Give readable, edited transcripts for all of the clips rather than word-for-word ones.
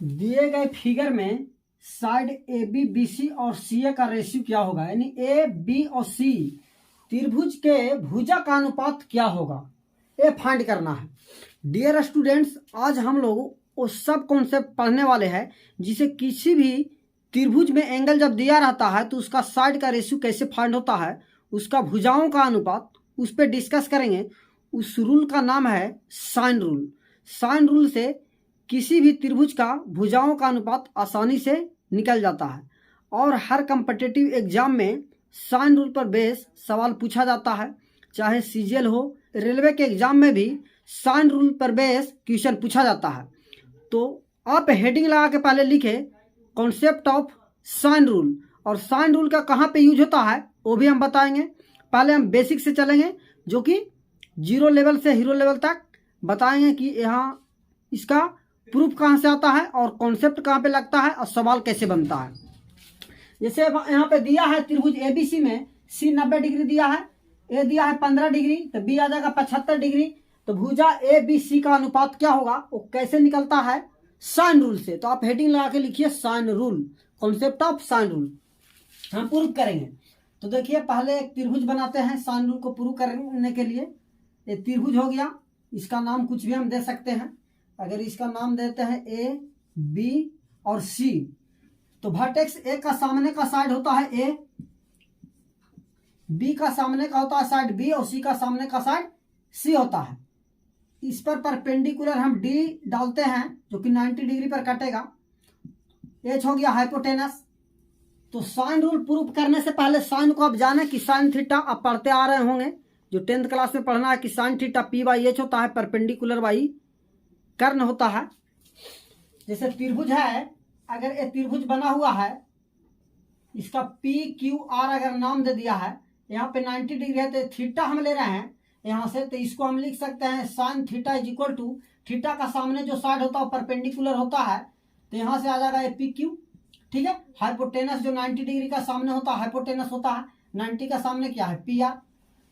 दिए गए फिगर में side A B B C और सी ए का रेशियो क्या होगा, यानी ए बी और सी त्रिभुज के भुजा का अनुपात क्या होगा, ये फाइंड करना है। डियर स्टूडेंट्स, आज हम लोग वो सब कॉन्सेप्ट पढ़ने वाले हैं जिसे किसी भी त्रिभुज में एंगल जब दिया रहता है तो उसका साइड का रेशियो कैसे फाइंड होता है, उसका भुजाओं का अनुपात, उस पर डिस्कस करेंगे। उस रूल का नाम है साइन रूल। साइन रूल से किसी भी त्रिभुज का भुजाओं का अनुपात आसानी से निकल जाता है और हर कम्पिटिटिव एग्जाम में साइन रूल पर बेस सवाल पूछा जाता है। चाहे सीजीएल हो, रेलवे के एग्जाम में भी साइन रूल पर बेस क्वेश्चन पूछा जाता है। तो आप हेडिंग लगा के पहले लिखे कॉन्सेप्ट ऑफ साइन रूल, और साइन रूल का कहाँ पे यूज होता है वो भी हम बताएंगे। पहले हम बेसिक से चलेंगे, जो कि जीरो लेवल से हीरो लेवल तक बताएंगे कि यहाँ इसका प्रूफ कहाँ से आता है और कॉन्सेप्ट कहाँ पे लगता है और सवाल कैसे बनता है। जैसे यहाँ पे दिया है त्रिभुज एबीसी में सी 90 डिग्री दिया है, ए दिया है 15 डिग्री, तो बी आ जाएगा 75 डिग्री। तो भुजा ए बी सी का अनुपात क्या होगा, वो कैसे निकलता है, साइन रूल से। तो आप हेडिंग लगा के लिखिए sine rule, concept of sine rule. हम प्रूव करेंगे। तो देखिए पहले एक त्रिभुज बनाते हैं साइन रूल को प्रूव करने के लिए। ये त्रिभुज हो गया, इसका नाम कुछ भी हम दे सकते हैं। अगर इसका नाम देते हैं ए बी और सी, तो वर्टेक्स ए का सामने का साइड होता है ए, बी का सामने का होता है साइड बी और सी का सामने का साइड सी होता है। इस पर परपेंडिकुलर हम डी डालते हैं जो कि 90 डिग्री पर कटेगा। एच हो गया हाइपोटेनस। तो साइन रूल प्रूफ करने से पहले साइन को आप जाने कि साइन थीटा आप पढ़ते आ रहे होंगे, जो 10th क्लास में पढ़ना है कि sine theta P by H होता है, परपेंडिकुलर बाई कर्ण होता है। जैसे त्रिभुज है, अगर ये त्रिभुज बना हुआ है, इसका पी क्यू आर अगर नाम दे दिया है, यहाँ पे 90 डिग्री है तो थीटा हम ले रहे हैं यहाँ से, तो इसको हम लिख सकते हैं sine theta is equal to theta का सामने जो साइड होता है परपेंडिकुलर होता है, तो यहाँ से आ जाएगा ये पी क्यू। ठीक है, हाइपोटेनस जो 90 डिग्री का सामने होता है हाइपोटेनस होता है, 90 का सामने क्या है पी आर।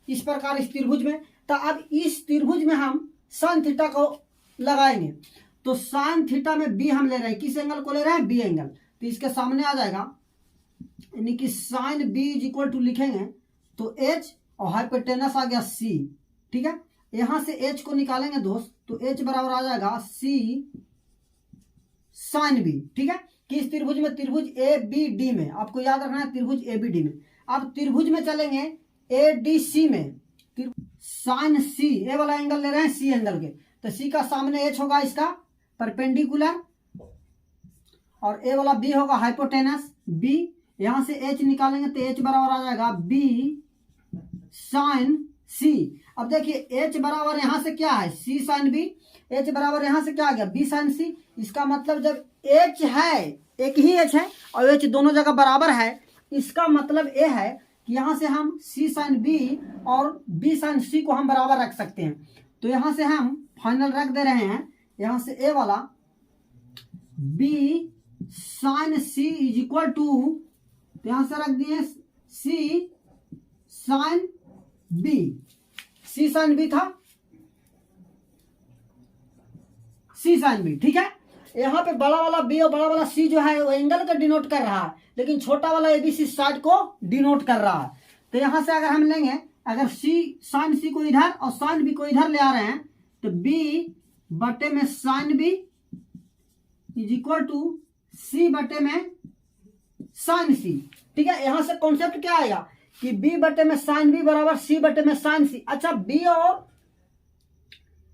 इस प्रकार इस त्रिभुज में, तो अब इस त्रिभुज में हम साइन थीटा को लगाएंगे। तो साइन थीटा में बी हम ले रहे हैं, किस एंगल को ले रहे हैं, बी एंगल। तो इसके सामने आ जाएगा, यानी कि sine B is equal to लिखेंगे तो एच और हाइपोटेनस आ गया सी। ठीक है, यहां से एच को निकालेंगे दोस्त, तो एच बराबर आ जाएगा सी साइन बी। ठीक है, किस त्रिभुज में, त्रिभुज ए बी डी में। आपको याद रखना है त्रिभुज ए बी डी में। अब त्रिभुज में चलेंगे ए डी सी में, साइन सी, ए वाला एंगल ले रहे हैं सी एंगल के, तो सी का सामने एच होगा इसका परपेंडिकुलर, और ए वाला बी होगा हाइपोटेनस बी। यहां से एच निकालेंगे तो एच बराबर आ जाएगा बी साइन सी। अब देखिए एच बराबर यहां से क्या है, सी साइन बी, एच बराबर यहां से क्या आ गया, बी साइन सी। इसका मतलब जब एच है, एक ही एच है और एच दोनों जगह बराबर है, इसका मतलब ये है कि यहां से हम सी साइन बी और बी साइन सी को हम बराबर रख सकते हैं। तो यहां से हम फाइनल रख दे रहे हैं, यहां से ए वाला B sine C is equal to, तो यहां से रख दिए C sine B, C sine B था सी साइन बी। ठीक है, यहाँ पे बड़ा वाला बी और बड़ा वाला सी जो है वो एंगल को डिनोट कर रहा है, लेकिन छोटा वाला एबीसी साइड को डिनोट कर रहा है। तो यहां से अगर हम लेंगे, अगर सी साइन सी को इधर और साइन बी को इधर ले आ रहे हैं, तो बी बटे में sine B is equal to c बटे में साइन सी। ठीक है, यहां से कॉन्सेप्ट क्या आएगा कि बी बटे में साइन बी बराबर सी बटे में साइन सी। अच्छा, बी और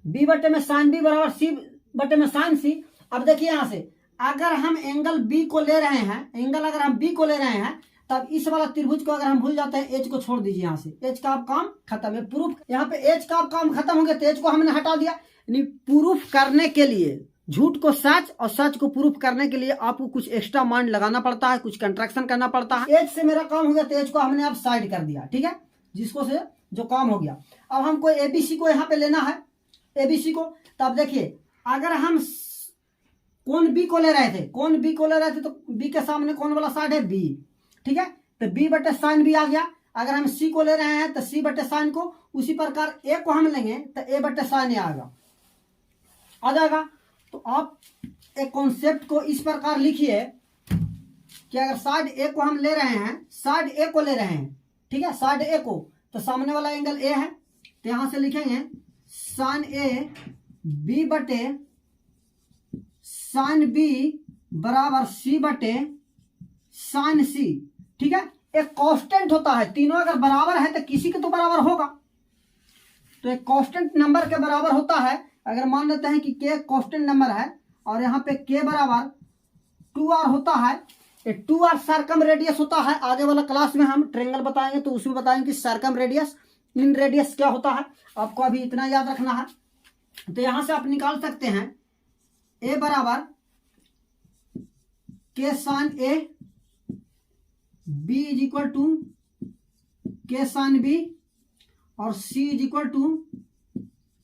बी बटे में साइन बी बराबर सी बटे में साइन सी। अब देखिए यहां से अगर हम एंगल बी को ले रहे हैं, एंगल अगर हम बी को ले रहे हैं, तब इस वाला त्रिभुज को अगर हम भूल जाते हैं, एच को छोड़ दीजिए, यहां से एच का आप काम खत्म है। प्रूफ यहाँ पे एच का आप काम खत्म हो गया, तो एच को हमने हटा दिया। यानी प्रूफ करने के लिए, झूठ को सच और सच को प्रूफ करने के लिए आपको कुछ एक्स्ट्रा माइंड लगाना पड़ता है, कुछ कंट्रैक्शन करना पड़ता है। एच से मेरा काम हो गया, तो एच को हमने अब साइड कर दिया। ठीक है, जिसको से जो काम हो गया। अब हमको एबीसी को यहाँ पे लेना है, एबीसी को। तब देखिए अगर हम कौन बी को ले रहे थे, कौन बी को ले रहे थे, तो बी के सामने कौन वाला साइड है, बी। ठीक है, तो बी बटे साइन बी आ गया। अगर हम सी को ले रहे हैं तो सी बटे साइन को, उसी प्रकार ए को हम लेंगे तो ए बटे साइन आ जाएगा। तो आप एक कॉन्सेप्ट को इस प्रकार लिखिए कि अगर साइड ए को हम ले रहे हैं, साइड ए को ले रहे हैं, ठीक है, साइड ए को, तो सामने वाला एंगल ए है, तो यहां से लिखेंगे साइन ए बी बटे साइन बी बराबर सी बटे साइन सी। ठीक है, एक कांस्टेंट होता है, तीनों अगर बराबर है तो किसी के तो बराबर होगा, तो एक कांस्टेंट नंबर के बराबर होता है। अगर मान लेते हैं कि के कांस्टेंट नंबर है और यहाँ पे के बराबर 2r होता है, ये 2r सर्कम रेडियस होता है। आगे वाला क्लास में हम ट्रेंगल बताएंगे तो उसमें बताएंगे कि सर्कम रेडियस, इन रेडियस क्या होता है, आपको अभी इतना याद रखना है। तो यहां से आप निकाल सकते हैं ए बराबर K sine A, B is equal to K sine B और C is equal to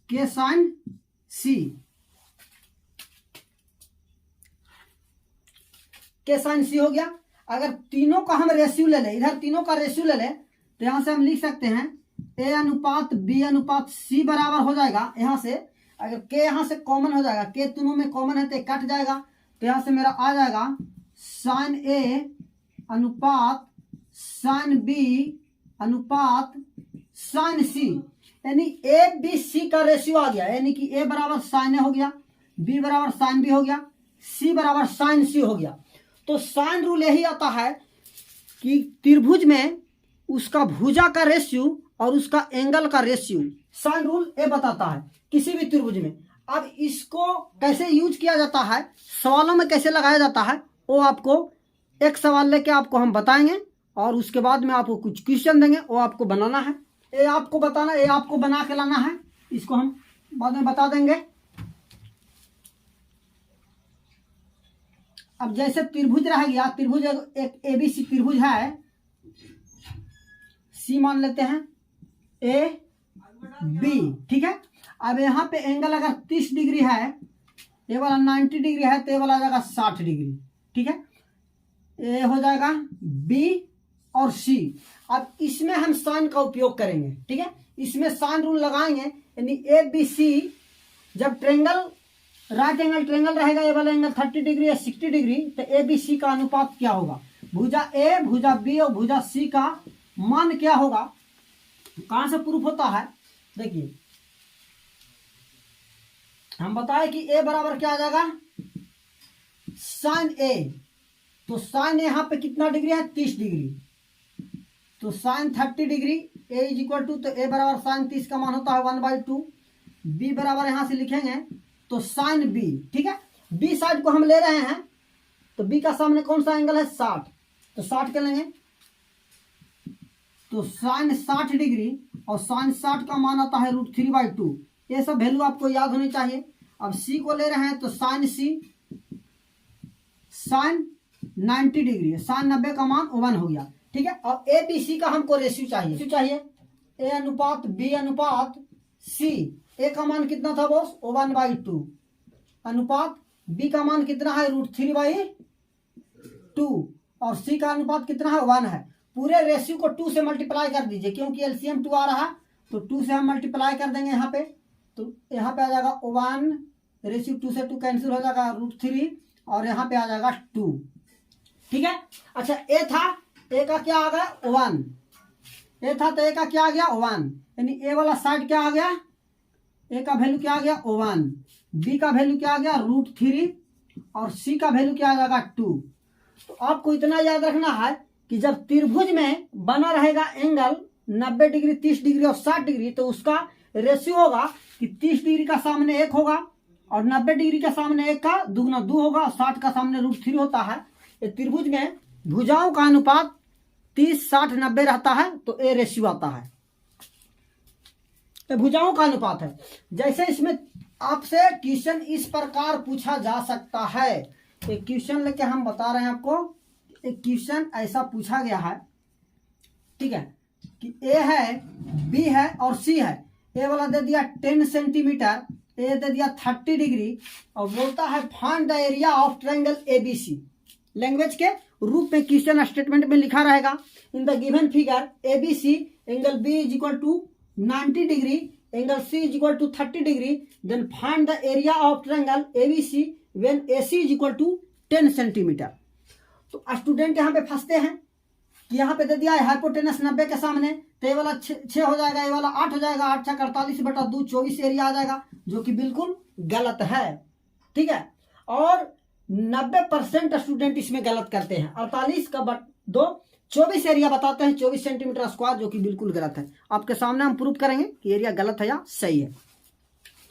K sine C. K sine सी हो गया। अगर तीनों का हम रेशियो ले ले, इधर तीनों का रेशियो ले ले, तो यहां से हम लिख सकते हैं ए अनुपात बी अनुपात सी बराबर हो जाएगा। यहां से अगर के यहां से कॉमन हो जाएगा, के तीनों में कॉमन है तो कट जाएगा, तो यहां से मेरा आ जाएगा साइन ए अनुपात साइन बी अनुपात साइन सी, यानी ए बी सी का रेशियो आ गया, यानी कि ए बराबर साइन ए हो गया, बी बराबर साइन बी हो गया, सी बराबर साइन सी हो गया। तो साइन रूल यही आता है कि त्रिभुज में उसका भुजा का रेशियो और उसका एंगल का रेशियो, साइन रूल ये बताता है किसी भी त्रिभुज में। अब इसको कैसे यूज किया जाता है, सवालों में कैसे लगाया जाता है, वो आपको एक सवाल लेके आपको हम बताएंगे और उसके बाद में आपको कुछ क्वेश्चन देंगे, वो आपको बनाना है, ये आपको बताना, ये आपको बना के लाना है, इसको हम बाद में बता देंगे। अब जैसे त्रिभुज रह गया, त्रिभुज एक एबीसी त्रिभुज है, सी मान लेते हैं ए बी, ठीक है। अब यहाँ पे एंगल अगर 30 डिग्री है, ये वाला 90 डिग्री है, तो ये वाला आ जाएगा 60 डिग्री, ठीक है। ये हो जाएगा बी और सी। अब इसमें हम साइन का उपयोग करेंगे, ठीक है, इसमें साइन रूल लगाएंगे, यानी ए बी सी, जब ट्रेंगल राइट एंगल ट्रेंगल रहेगा, ये वाला एंगल 30 डिग्री या 60 डिग्री, तो ए बी सी का अनुपात क्या होगा, भुजा ए भुजा बी और भुजा सी का मान क्या होगा, कहां से प्रूफ होता है। देखिए हम बताए कि ए बराबर क्या आ जाएगा साइन ए, तो साइन यहाँ पे कितना डिग्री है 30 डिग्री, तो sine 30 degree, A is equal to, तो ए बराबर साइन 30 का मान होता है 1/2, बी बराबर यहां से लिखेंगे तो साइन बी, ठीक है। बी साइड को हम ले रहे हैं, तो बी का सामने कौन सा एंगल है 60, तो 60 के लेंगे, तो साइन 60 डिग्री और साइन 60 का मान आता है √3/2। ये सब वैल्यू आपको याद होनी चाहिए। अब सी को ले रहे हैं तो साइन सी, साइन 90 डिग्री, साइन 90 का मान 1 हो गया, ठीक है। अब ए बी सी का हमको रेशियो चाहिए, ए अनुपात बी अनुपात सी। ए का मान कितना था बॉस 1/2, अनुपात बी का मान कितना है √3/2 और सी का अनुपात कितना है 1 है। पूरे रेशियो को 2 से मल्टीप्लाई कर दीजिए, क्योंकि एलसीएम 2 आ रहा, तो 2 से हम मल्टीप्लाई कर देंगे यहाँ पे, तो यहाँ पे आ जाएगा 1, रेशियो 2 से 2 कैंसिल हो जाएगा √3 और यहाँ पे आ जाएगा 2, ठीक है। अच्छा ए था, ए का क्या आ गया 1, ए था तो ए का क्या आ गया 1, यानी ए वाला साइड क्या आ गया, ए का वैल्यू क्या आ गया 1, बी का वैल्यू क्या आ गया √3 और सी का वैल्यू क्या आ जाएगा 2। तो आपको इतना याद रखना है कि जब त्रिभुज में बना रहेगा एंगल 90 डिग्री 30 डिग्री और 60 डिग्री, तो उसका रेशियो होगा कि 30 डिग्री का सामने 1 होगा और 90 डिग्री का सामने 1 का दुगना 2 होगा और 60 का सामने √3 होता है। ये त्रिभुज में भुजाओं का अनुपात 30 60 90 रहता है, तो ए रेशियो आता है, ये भुजाओं का अनुपात है। जैसे इसमें आपसे क्वेश्चन इस प्रकार पूछा जा सकता है, एक क्वेश्चन लेके हम बता रहे हैं आपको, एक क्वेश्चन ऐसा पूछा गया है, ठीक है, कि ए है बी है और सी है। ए वाला दे दिया 10 सेंटीमीटर, ए दे दिया 30 डिग्री और बोलता है find the area of triangle ABC. Language के रूप में क्वेश्चन स्टेटमेंट में लिखा रहेगा, in the given figure ABC angle B is equal to 90 degree, angle C is equal to 30 degree, then find the area of triangle ABC when AC is equal to 10 centimetre. तो student यहाँ पे फंसते हैं कि यहाँ पे दे दिया है हाइपोटेनस 90 के सामने, तो ये वाला 6 हो जाएगा, ये वाला 8 हो जाएगा, 8 छः 48/2 24 एरिया आ जाएगा, जो कि बिल्कुल गलत है। ठीक है, और 90% स्टूडेंट इसमें गलत करते हैं। 48/2 24 एरिया बताते हैं, 24 सेंटीमीटर स्क्वायर, जो कि बिल्कुल गलत है। आपके सामने हम प्रूव करेंगे कि एरिया गलत है या सही है।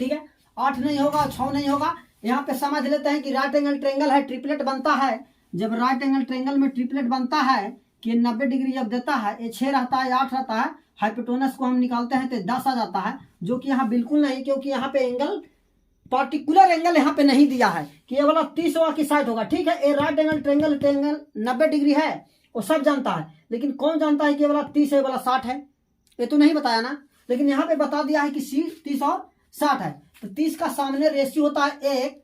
ठीक है, 8 नहीं होगा, 6 नहीं होगा। यहाँ पे समझ लेते हैं कि राइट एंगल ट्रेंगल है, ट्रिपलेट बनता है। जब राइट एंगल ट्रेंगल में ट्रिपलेट बनता है कि 90 डिग्री जब देता है, ये 6 रहता है, 8 रहता है, हाइपोटेनस को हम निकालते हैं तो 10 आ जाता है, जो कि यहाँ बिल्कुल नहीं, क्योंकि यहाँ पे एंगल पार्टिकुलर एंगल यहाँ पे नहीं दिया है कि ये वाला 30 होगा कि 60 होगा। ठीक है, ये राइट एंगल ट्रेंगल 90 डिग्री है, वो सब जानता है, लेकिन कौन जानता है कि ये वाला 30 है, ये वाला 60 है? ये तो नहीं बताया ना, लेकिन यहाँ पे बता दिया है कि 30 और 60 है। तो 30 का सामने रेशियो होता है 1,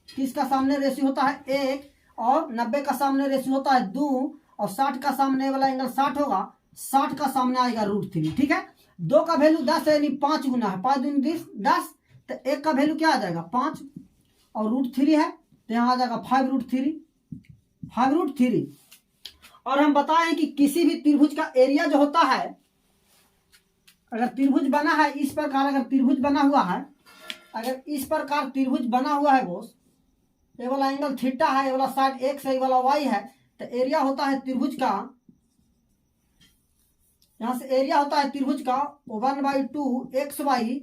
30 का सामने रेशियो होता है 1, और 90 का सामने रेशियो होता है 2, और 60 का सामने वाला एंगल 60 होगा, 60 का सामने आएगा √3। ठीक है, 2 का वैल्यू 10 है, यानी 5 गुना है, 5 दूनी 10, तो 1 का वैल्यू क्या आ जाएगा 5, और √3 है तो यहाँ आ जाएगा 5√3। और हम बताएं कि किसी भी त्रिभुज का एरिया जो होता है, अगर त्रिभुज बना है इस प्रकार, अगर त्रिभुज बना हुआ है, अगर इस प्रकार त्रिभुज बना हुआ है बोस, ये वाला एंगल थीटा है, ये वाला साइड x है, ये वाला y है, तो एरिया होता है त्रिभुज का, यहां से एरिया होता है त्रिभुज का 1/2 XY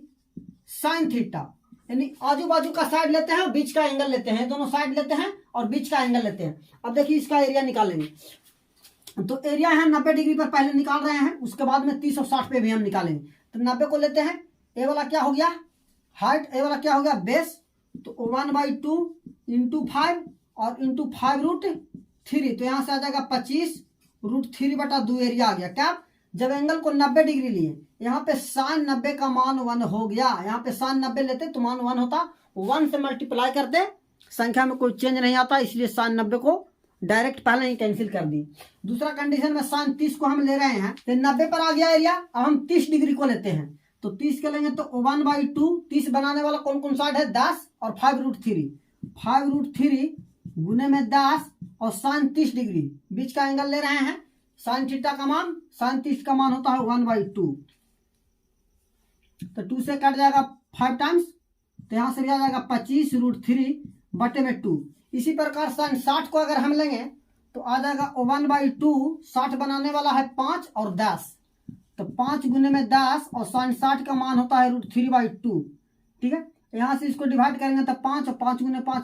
sin थीटा, यानी आजू बाजू का साइड लेते हैं, बीच का एंगल लेते हैं, दोनों साइड लेते हैं और बीच का एंगल लेते हैं। अब देखिए इसका एरिया निकालेंगे, तो एरिया है 90 डिग्री पर पहले निकाल रहे हैं, उसके बाद में 30 और 60 पे भी हम निकालेंगे। तो 90 को लेते हैं, ए वाला क्या हो गया हाइट, ए वाला क्या हो गया बेस, तो 1/2 × 5 और × 5√3, तो यहाँ से आ जाएगा 25√3/2 एरिया आ गया। क्या, जब एंगल को 90 डिग्री लिए, यहाँ पे sin 90 का मान 1 हो गया, यहाँ पे sin 90 लेते तो मान 1 होता, 1 से मल्टीप्लाई करते, संख्या में कोई चेंज नहीं आता, इसलिए sin 90 को डायरेक्ट पहले ही कैंसिल कर दी। दूसरा कंडीशन में sin 30 को हम ले रहे हैं, तो 90 पर आ गया एरिया, अब हम 30 डिग्री को लेते हैं, तो 30 के लेंगे तो 1/2, 30 बनाने वाला कौन कौन साइड है 10 और 5√3 गुने में 10 और sin 30 डिग्री, बीच का एंगल ले रहे हैं, sin थीटा का मान, sin 30 का मान होता है 1/2, तो 2 से कट जाएगा 5 टाइम्स, तो यहां से भी आ जाएगा 25√3/2। इसी प्रकार sin 60 को अगर हम लेंगे तो आ जाएगा 1/2, 60 बनाने वाला है 5 और 10, तो 5 गुने में 10 और sin 60 का मान होता है √3/2। ठीक है, यहां से इसको डिवाइड करेंगे तो 5 और 5 गुने 5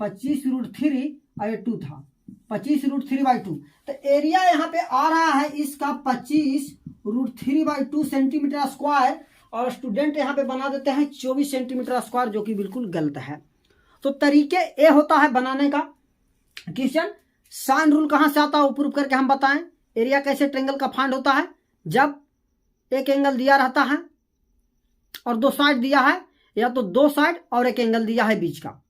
25√3 और ये 2 था, 25√3/2। तो एरिया यहाँ पे आ रहा है इसका 25√3/2 सेंटीमीटर स्क्वायर, और स्टूडेंट यहाँ पे बना देते हैं 24 सेंटीमीटर स्क्वायर, जो कि बिल्कुल गलत है। तो तरीके ए होता है बनाने का। क्वेश्चन, साइन रूल कहाँ से आता है वो प्रूव करके हम बताएं। एरिया कैसे ट्रेंगल का फाइंड होता है, जब एक एंगल दिया रहता है और 2 साइड दिया है, या तो 2 साइड और एक एंगल दिया है बीच का।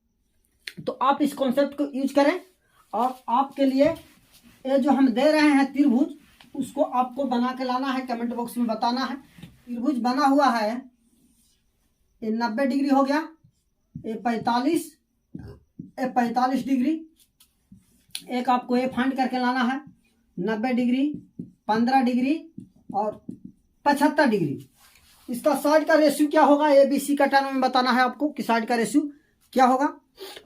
तो आप इस कॉन्सेप्ट को यूज करें, और आपके लिए ये जो हम दे रहे हैं त्रिभुज, उसको आपको बना के लाना है, कमेंट बॉक्स में बताना है। त्रिभुज बना हुआ है, ये 90 डिग्री हो गया, ये 45 डिग्री, एक आपको ये फाइंड करके लाना है, 90 डिग्री, 15 डिग्री और 75 डिग्री। इसका साइड का रेशियो क्या होगा, ABC का टर्म में बताना है आपको कि साइड का रेशियो क्या होगा।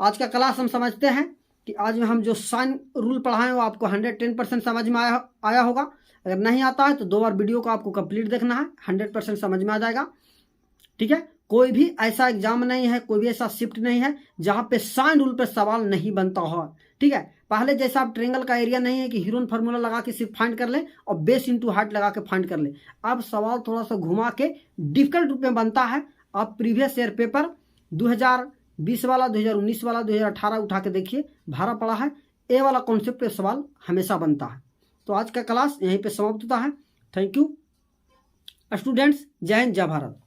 आज का क्लास हम समझते हैं कि आज में हम जो साइन रूल पढ़ाएं वो आपको 110% समझ में आया होगा। अगर नहीं आता है तो 2 बार वीडियो को आपको कंप्लीट देखना है, 100% समझ में आ जाएगा। ठीक है, कोई भी ऐसा एग्जाम नहीं है, कोई भी ऐसा शिफ्ट नहीं है जहां पे साइन रूल पे सवाल नहीं बनता हो। ठीक है, पहले जैसा आप ट्रेंगल का एरिया नहीं है कि हीरोन फार्मूला लगा के सिर्फ फाइंड कर ले और बेस इंटू हाइट लगा के फाइंड कर ले। अब सवाल थोड़ा सा घुमा के डिफिकल्ट रूप में बनता है। आप प्रीवियस ईयर पेपर 2020 वाला, 2019 वाला, 2018 उठा के देखिए, भारा पड़ा है। ए वाला कॉन्सेप्ट पे सवाल हमेशा बनता है। तो आज का क्लास यहीं पे समाप्त होता है। थैंक यू स्टूडेंट्स, जय हिंद, जय भारत।